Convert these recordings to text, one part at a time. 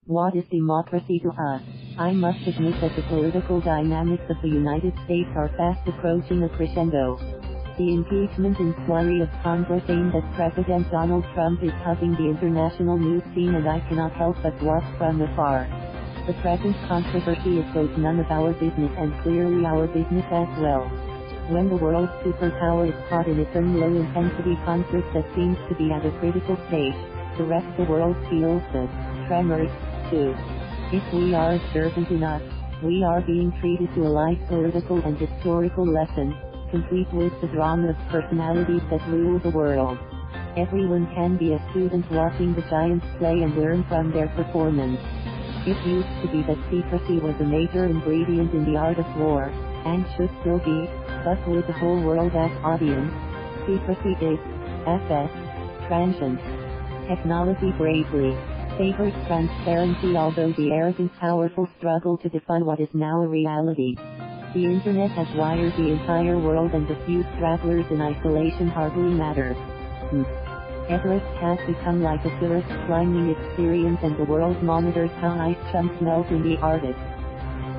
What is democracy to us? I must admit that the political dynamics of the United States are fast approaching a crescendo. The impeachment inquiry of Congress aimed at President Donald Trump is hugging the international news scene, and I cannot help but watch from afar. The present controversy is both none of our business and clearly our business as well. When the world's superpower is caught in its own low-intensity conflict that seems to be at a critical stage, the rest of the world feels the tremors, too. If we are observant enough, we are being treated to a live political and historical lesson, complete with the drama of personalities that rule the world. Everyone can be a student watching the giants play and learn from their performance. It used to be that secrecy was a major ingredient in the art of war, and should still be, but with the whole world as audience, secrecy is, at best, transient. Technology bravely favors transparency, although the arrogant powerful struggle to define what is now a reality. The internet has wired the entire world, and the few stragglers in isolation hardly matter. Everest has become like a tourist climbing experience, and the world monitors how ice chunks melt in the Artics.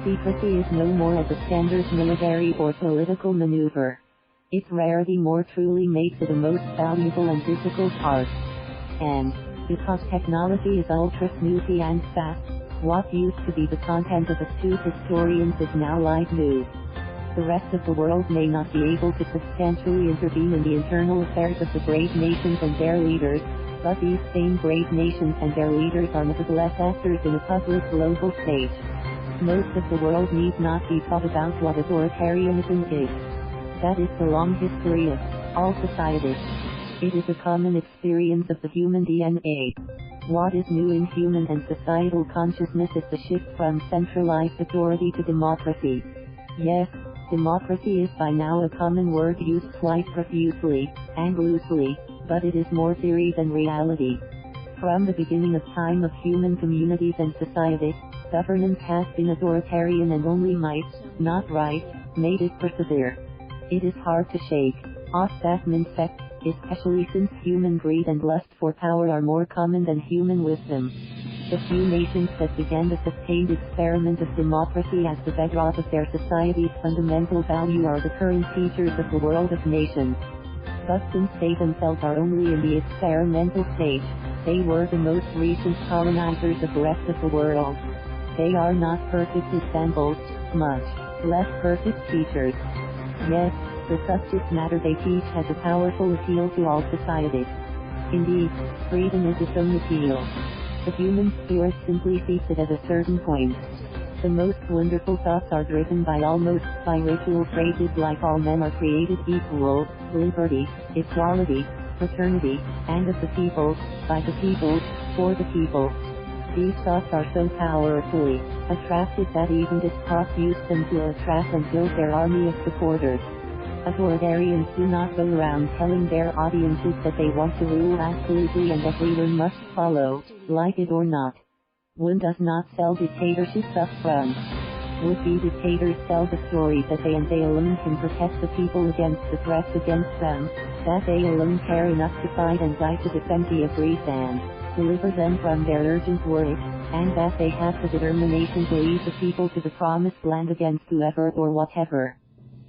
Secrecy is no more as a standard military or political maneuver. Its rarity more truly makes it a most valuable and difficult art. And, because technology is ultra snoopy and fast, what used to be the content of astute historians is now live news. The rest of the world may not be able to substantially intervene in the internal affairs of the great nations and their leaders, but these same great nations and their leaders are nevertheless actors in a public global stage. Most of the world need not be taught about what authoritarianism is. That is the long history of all societies. It is a common experience of the human DNA. What is new in human and societal consciousness is the shift from centralized authority to democracy. Yes, democracy is by now a common word used quite profusely and loosely, but it is more theory than reality. From the beginning of time of human communities and society, governance has been authoritarian, and only might, not right, made it persevere. It is hard to shake off that mindset, especially since human greed and lust for power are more common than human wisdom. The few nations that began the sustained experiment of democracy as the bedrock of their society's fundamental value are the current teachers of the world of nations. But since they themselves are only in the experimental stage, they were the most recent colonizers of the rest of the world. They are not perfect examples, much less perfect teachers. Yes, the subject matter they teach has a powerful appeal to all societies. Indeed, freedom is its own appeal. The human spirit simply seeks it at a certain point. The most wonderful thoughts are driven by ritual phrases like all men are created equal, liberty, equality, fraternity, and of the people, by the people, for the people. These thoughts are so powerfully attractive that even despots use them to attract and build their army of supporters. Authoritarians do not go around telling their audiences that they want to rule absolutely and everyone must follow, like it or not. One does not sell dictatorships up front. Would-be dictators sell the story that they and they alone can protect the people against the threats against them, that they alone care enough to fight and die to defend the aggrieved and deliver them from their urgent worry, and that they have the determination to lead the people to the promised land against whoever or whatever.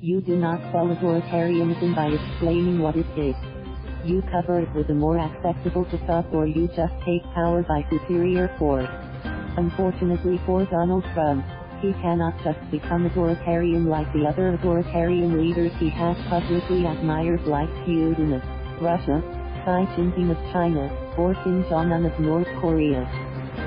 You do not sell authoritarianism by explaining what it is. You cover it with a more acceptable thought, or you just take power by superior force. Unfortunately for Donald Trump, he cannot just become authoritarian like the other authoritarian leaders he has publicly admired, like Putin of Russia, Jinping of China, or Jong-un of North Korea.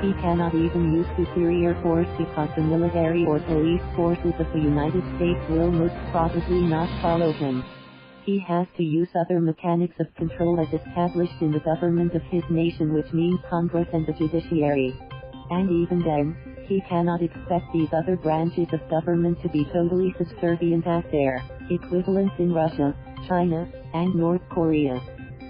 He cannot even use superior force because the military or police forces of the United States will most probably not follow him. He has to use other mechanics of control as established in the government of his nation, which means Congress and the judiciary. And even then, he cannot expect these other branches of government to be totally subservient as their equivalents in Russia, China, and North Korea.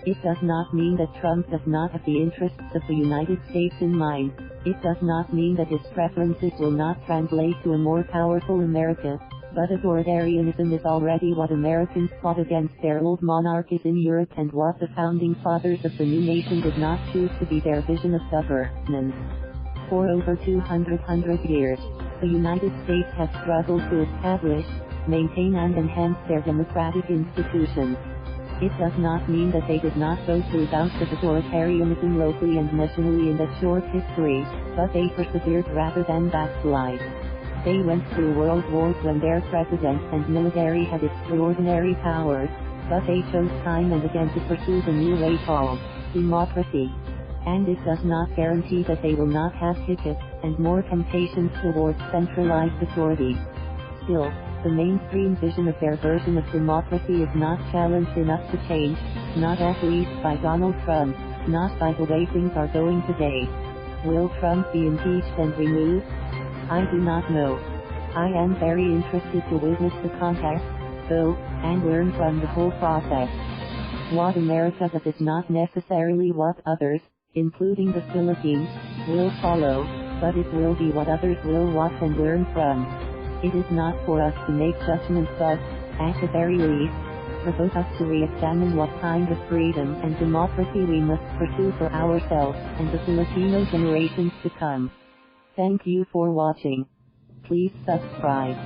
It does not mean that Trump does not have the interests of the United States in mind. It does not mean that his preferences will not translate to a more powerful America, but authoritarianism is already what Americans fought against their old monarchies in Europe, and what the founding fathers of the new nation did not choose to be their vision of governance. For over 200 years, the United States has struggled to establish, maintain and enhance their democratic institutions. It does not mean that they did not go through bouts of authoritarianism locally and nationally in that short history, but they persevered rather than backslide. They went through world wars when their president and military had extraordinary powers, but they chose time and again to pursue the new way called democracy. And it does not guarantee that they will not have hiccups and more temptations towards centralized authority. Still, the mainstream vision of their version of democracy is not challenged enough to change, not at least by Donald Trump, not by the way things are going today. Will Trump be impeached and removed? I do not know. I am very interested to witness the context, though, and learn from the whole process. What America does is not necessarily what others, including the Philippines, will follow, but it will be what others will watch and learn from. It is not for us to make judgments but, at the very least, provoke us to re-examine what kind of freedom and democracy we must pursue for ourselves and the Filipino generations to come. Thank you for watching. Please subscribe.